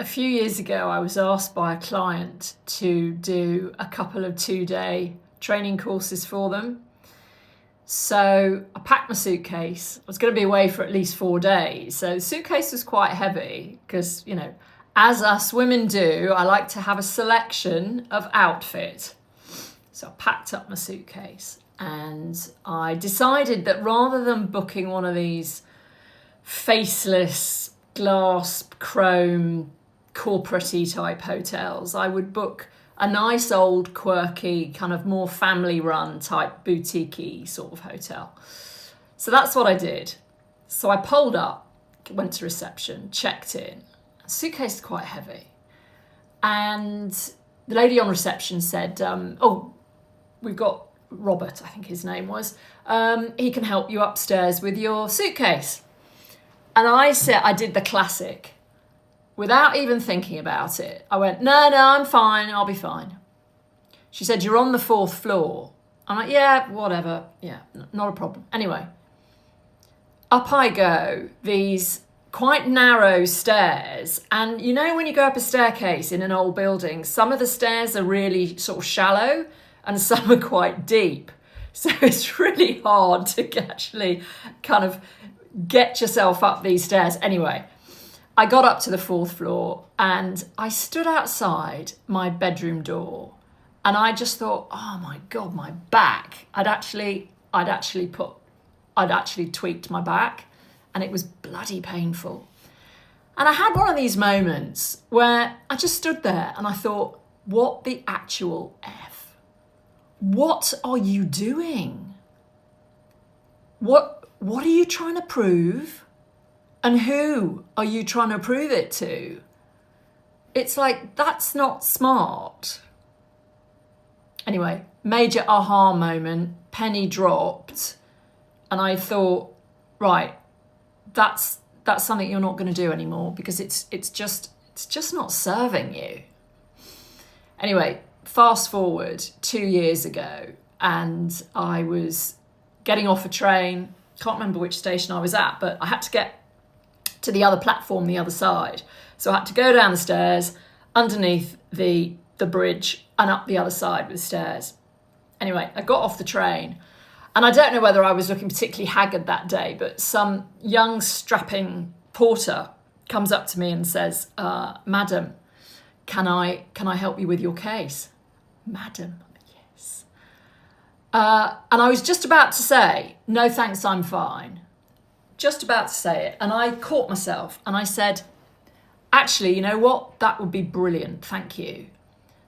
few years ago, I was asked by a client to do a couple of 2-day training courses for them. So I packed my suitcase. I was going to be away for at least 4 days. So the suitcase was quite heavy because, as us women do, I like to have a selection of outfit. So I packed up my suitcase and I decided that rather than booking one of these faceless, glass, chrome, corporate-y type hotels, I would book a nice old quirky kind of more family run type boutique-y sort of hotel. So that's what I did. So I pulled up, went to reception, checked in. The suitcase is quite heavy. And the lady on reception said, we've got Robert, I think his name was. He can help you upstairs with your suitcase. And I did the classic. Without even thinking about it, I went, no, I'm fine. I'll be fine. She said, you're on the 4th floor. I'm like, yeah, whatever. Yeah, not a problem. Anyway, up I go, these quite narrow stairs. And when you go up a staircase in an old building, some of the stairs are really sort of shallow and some are quite deep. So it's really hard to actually kind of get yourself up these stairs. Anyway, I got up to the 4th floor and I stood outside my bedroom door and I just thought, oh my God, my back. I'd actually tweaked my back and it was bloody painful. And I had one of these moments where I just stood there and I thought, what the actual F? What are you doing? What are you trying to prove? And who are you trying to prove it to? It's like, that's not smart. Anyway, major aha moment, penny dropped. And I thought, right, that's something you're not going to do anymore because it's just not serving you. Anyway, fast forward 2 years ago and I was getting off a train. Can't remember which station I was at, but I had to get to the other platform, the other side. So I had to go down the stairs, underneath the bridge and up the other side with stairs. Anyway, I got off the train and I don't know whether I was looking particularly haggard that day, but some young strapping porter comes up to me and says, Madam, can I help you with your case? Madam, yes. And I was just about to say, no thanks, I'm fine. Just about to say it. And I caught myself and I said, actually, you know what? That would be brilliant. Thank you.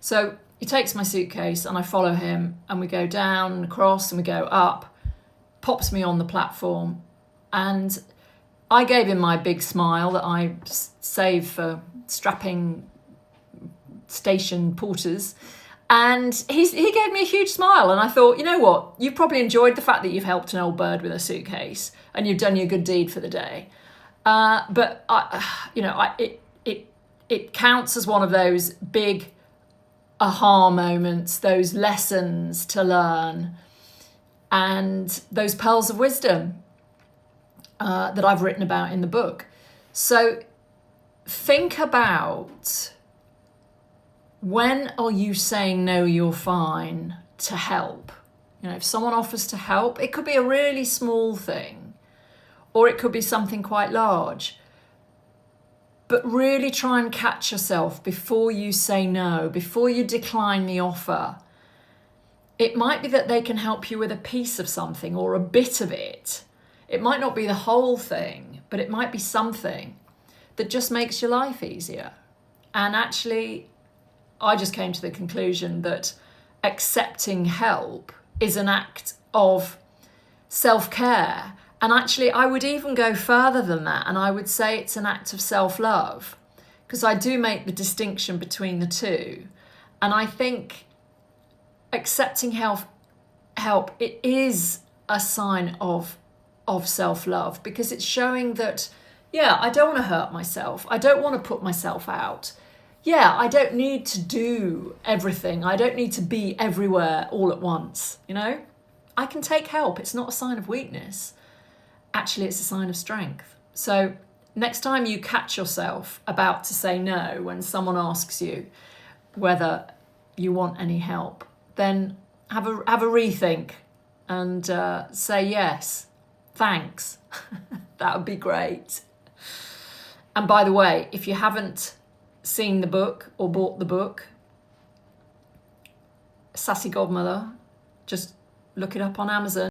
So he takes my suitcase and I follow him and we go down and across and we go up, pops me on the platform. And I gave him my big smile that I save for strapping station porters. And he gave me a huge smile. And I thought, you know what? You've probably enjoyed the fact that you've helped an old bird with a suitcase and you've done your good deed for the day. But it counts as one of those big aha moments, those lessons to learn and those pearls of wisdom that I've written about in the book. So think about, when are you saying, no, you're fine, to help? If someone offers to help, it could be a really small thing, or it could be something quite large. But really try and catch yourself before you say no, before you decline the offer. It might be that they can help you with a piece of something or a bit of it. It might not be the whole thing, but it might be something that just makes your life easier. And actually, I just came to the conclusion that accepting help is an act of self-care. And actually, I would even go further than that. And I would say it's an act of self-love, because I do make the distinction between the two. And I think accepting help, it is a sign of self-love, because it's showing that, yeah, I don't want to hurt myself. I don't want to put myself out. Yeah, I don't need to do everything. I don't need to be everywhere all at once, I can take help. It's not a sign of weakness. Actually, it's a sign of strength. So next time you catch yourself about to say no when someone asks you whether you want any help, then have a rethink and say yes, thanks. That would be great. And by the way, if you haven't seen the book or bought the book, Sassy Godmother, just look it up on Amazon.